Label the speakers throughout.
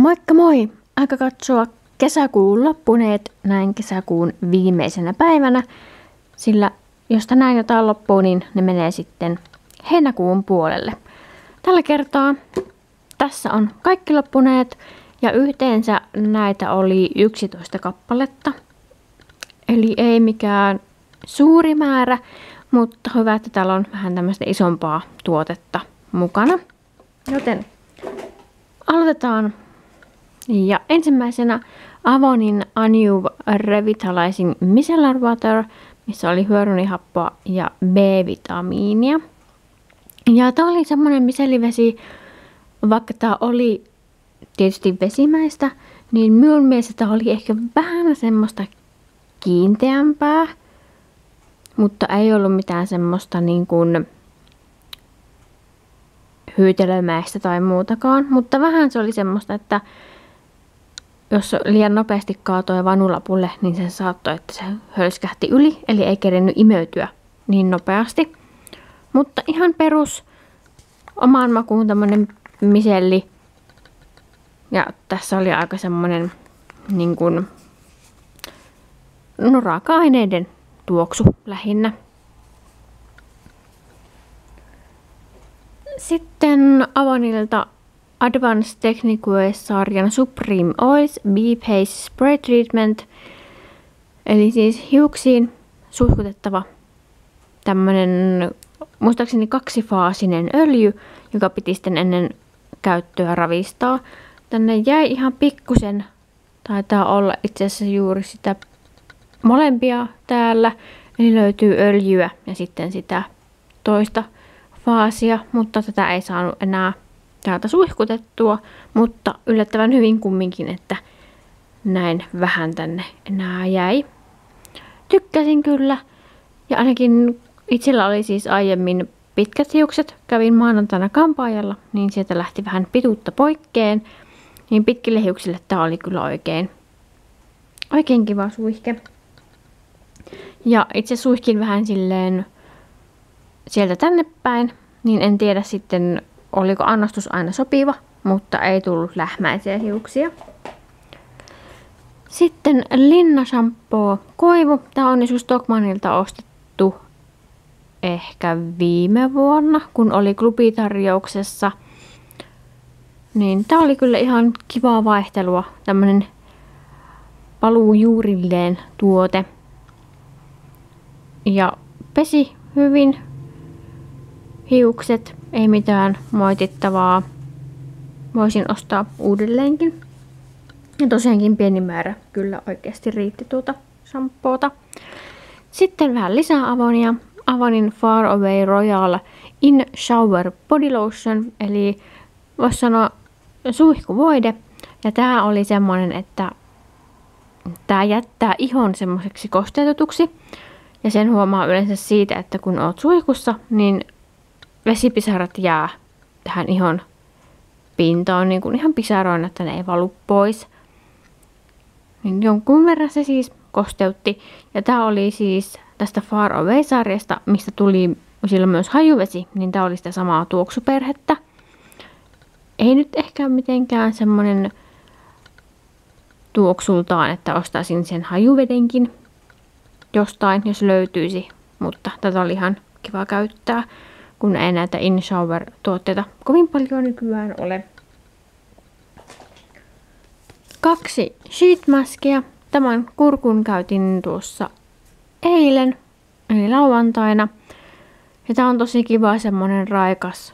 Speaker 1: Moikka moi! Aika katsoa kesäkuun loppuneet näin kesäkuun viimeisenä päivänä, sillä jos tänään jotain loppuu, niin ne menee sitten heinäkuun puolelle. Tällä kertaa tässä on kaikki loppuneet ja yhteensä näitä oli 11 kappaletta. Eli ei mikään suuri määrä, mutta hyvä, että täällä on vähän tämmöistä isompaa tuotetta mukana. Joten aloitetaan. Ja ensimmäisenä Avonin Anew Revitalizing Micellar Water, missä oli hyaluroniahappoa ja B-vitamiinia. Ja tää oli semmonen misellivesi, vaikka tää oli tietysti vesimäistä, niin minun mielestä tää oli ehkä vähän semmoista kiinteämpää, mutta ei ollut mitään semmoista niin kuin hyytelömäistä tai muutakaan. Mutta vähän se oli semmoista, että jos liian nopeasti kaatoi vanulapulle, niin se saattoi, että se hölskähti yli, eli ei kerennyt imeytyä niin nopeasti. Mutta ihan perus omaan makuun tämmönen miselli. Ja tässä oli aika semmonen niin kuin raaka-aineiden tuoksu lähinnä. Sitten Avonilta Advanced Technique-sarjan Supreme Oils Bee-Paste Spray Treatment. Eli siis hiuksiin suihkutettava tämmönen muistaakseni kaksifaasinen öljy, joka piti sitten ennen käyttöä ravistaa. Tänne jäi ihan pikkusen, taitaa olla itse asiassa juuri sitä molempia täällä. Eli löytyy öljyä ja sitten sitä toista faasia, mutta tätä ei saanut enää täältä suihkutettua, mutta yllättävän hyvin kumminkin, että näin vähän tänne enää jäi. Tykkäsin kyllä, ja ainakin itsellä oli siis aiemmin pitkät hiukset, kävin maanantaina kampaajalla, niin sieltä lähti vähän pituutta poikkeen, niin pitkille hiuksille tää oli kyllä oikein kiva suihke. Ja itse suihkin vähän silleen sieltä tänne päin, niin en tiedä sitten oliko annostus aina sopiva, mutta ei tullut lähmäisiä hiuksia. Sitten Linna Shampoo Koivu. Tää on siis Stockmannilta ostettu ehkä viime vuonna, kun oli klubitarjouksessa. Niin tää oli kyllä ihan kivaa vaihtelua. Tämmönen paluu juurilleen tuote. Ja pesi hyvin hiukset, ei mitään moitittavaa. Voisin ostaa uudelleenkin. Ja tosiaankin pieni määrä kyllä oikeasti riitti tuota shampoota. Sitten vähän lisää Avonia. Avonin Far Away Royal In Shower Body Lotion, eli voisi sanoa suihkuvoide. Ja tää oli semmonen, että tää jättää ihon semmoiseksi kosteutetuksi. Ja sen huomaa yleensä siitä, että kun oot suihkussa, niin vesipisarat jää tähän ihon pintaan niin kuin ihan pisaroina, että ne ei valu pois. Niin jonkun verran se siis kosteutti. Ja tää oli siis tästä Far Away-sarjasta, mistä tuli silloin myös hajuvesi, niin tää oli sitä samaa tuoksuperhettä. Ei nyt ehkä mitenkään semmonen tuoksultaan, että ostaisin sen hajuvedenkin jostain, jos löytyisi. Mutta tätä oli ihan kiva käyttää, kun ei näitä In Shower-tuotteita kovin paljon nykyään ole. 2 sheet maskia. Tämän kurkun käytin tuossa eilen, eli lauantaina. Ja tää on tosi kiva, semmonen raikas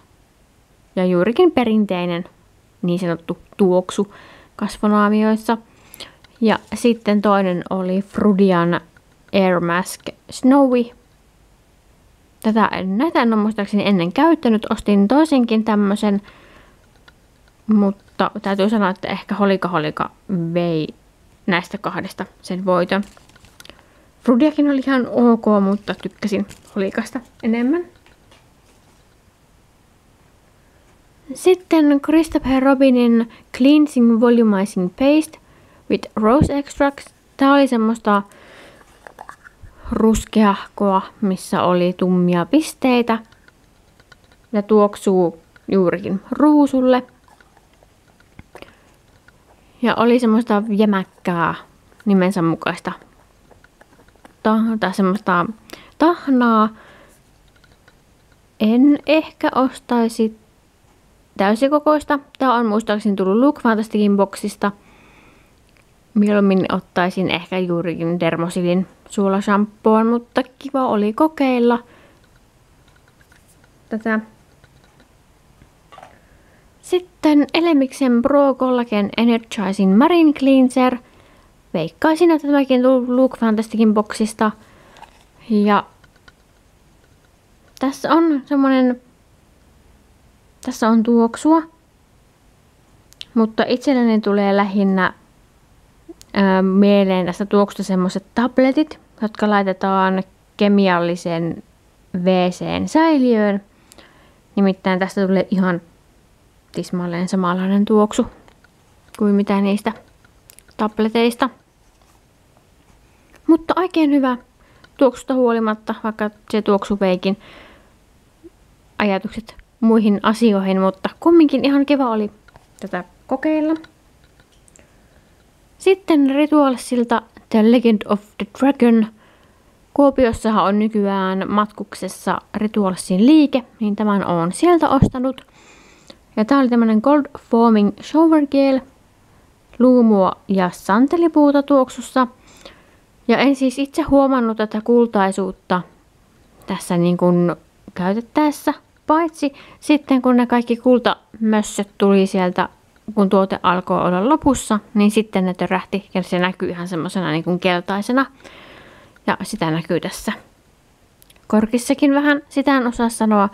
Speaker 1: ja juurikin perinteinen niin sanottu tuoksu kasvonaamioissa. Ja sitten toinen oli Frudian Air Mask Snowy. Näitä en ole muistaakseni ennen käyttänyt. Ostin toisenkin tämmösen, mutta täytyy sanoa, että ehkä Holika vei näistä kahdesta sen voiton. Frudiakin oli ihan ok, mutta tykkäsin Holikasta enemmän. Sitten Christopher Robinin Cleansing Volumizing Paste with Rose Extracts. Tää oli semmoista ruskeahkoa, missä oli tummia pisteitä. Ja tuoksuu juurikin ruusulle. Ja oli semmoista jämäkkää nimensä mukaista tai semmoista tahnaa. En ehkä ostaisi täysikokoista. Tää on muistaakseni tullut Look Fantasticin boksista. Mieluummin ottaisin ehkä juurikin Dermosilin suolashampoon, mutta kiva oli kokeilla tätä. Sitten Elemiksen Pro Collagen Energizing Marine Cleanser. Veikkaisin, että tämäkin tuli Look Fantasticin boksista. Ja tässä on semmonen, tässä on tuoksua, mutta itselleni tulee lähinnä mieleen tästä tuoksusta semmoiset tabletit, jotka laitetaan kemiallisen WC:n säiliöön. Nimittäin tästä tulee ihan tismalleen samanlainen tuoksu kuin mitä niistä tableteista. Mutta oikein hyvä tuoksusta huolimatta, vaikka se tuoksu veikin ajatukset muihin asioihin, mutta kumminkin ihan kiva oli tätä kokeilla. Sitten Ritualsilta The Legend of the Dragon. Kuopiossahan on nykyään matkuksessa Ritualsin liike, niin tämän olen sieltä ostanut. Ja tää oli tämmönen Gold Foaming Shower Gel, luumua ja santelipuuta tuoksussa. Ja en siis itse huomannut tätä kultaisuutta tässä niin kuin käytettäessä, paitsi sitten kun ne kaikki kultamössöt tuli sieltä, kun tuote alkoi olla lopussa, niin sitten ne törähti ja se näkyy ihan semmosena niin kuin keltaisena. Ja sitä näkyy tässä korkissakin vähän. Sitä en osaa sanoa,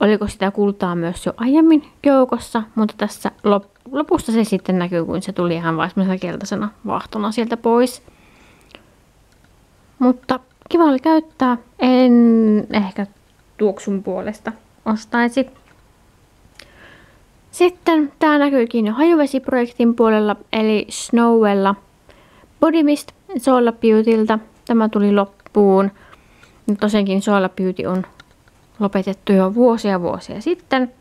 Speaker 1: oliko sitä kultaa myös jo aiemmin joukossa, mutta tässä lopussa se sitten näkyy, kun se tuli ihan vain semmoisena keltaisena vaahtona sieltä pois. Mutta kiva oli käyttää. En ehkä tuoksun puolesta ostaisi. Sitten tää näkyykin jo hajuvesiprojektin puolella, eli Snowella Body Mist Solar Beautyltä. Tämä tuli loppuun. Tosiaankin Solar Beauty on lopetettu jo vuosia sitten.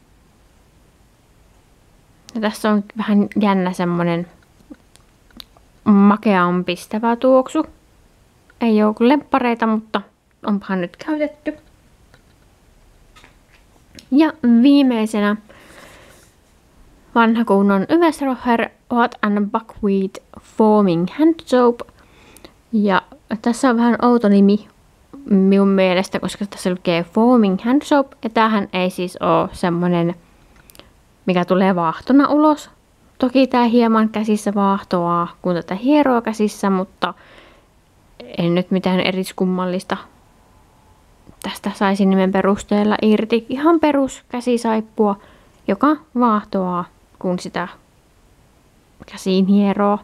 Speaker 1: Ja tässä on vähän jännä semmonen makean pistävä tuoksu. Ei ole lemppareita, mutta onpahan nyt käytetty. Ja viimeisenä vanha kunnon Yves-Rocher Oat and Buckwheat Foaming Hand Soap. Ja tässä on vähän outo nimi minun mielestä, koska tässä lukee Foaming Hand Soap. Ja tämähän ei siis ole semmonen, mikä tulee vaahtona ulos. Toki tää hieman käsissä vaahtoaa, kun tätä hieroo käsissä, mutta en nyt mitään eriskummallista tästä saisi nimen perusteella irti. Ihan perus käsisaippua, joka vaahtoaa, kun sitä käsiin hieroo.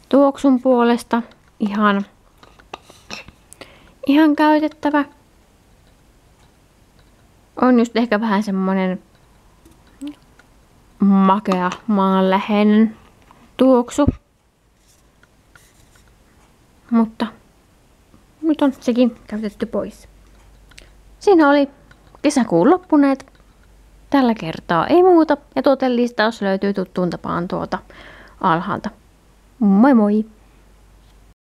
Speaker 1: Tuoksun puolesta ihan käytettävä. On just ehkä vähän semmonen makea maanläheinen tuoksu. Mutta nyt on sekin käytetty pois. Siinä oli kesäkuun loppuneet. Tällä kertaa ei muuta ja tuotelistaus löytyy tuttuun tapaan tuota alhaalta. Moi moi!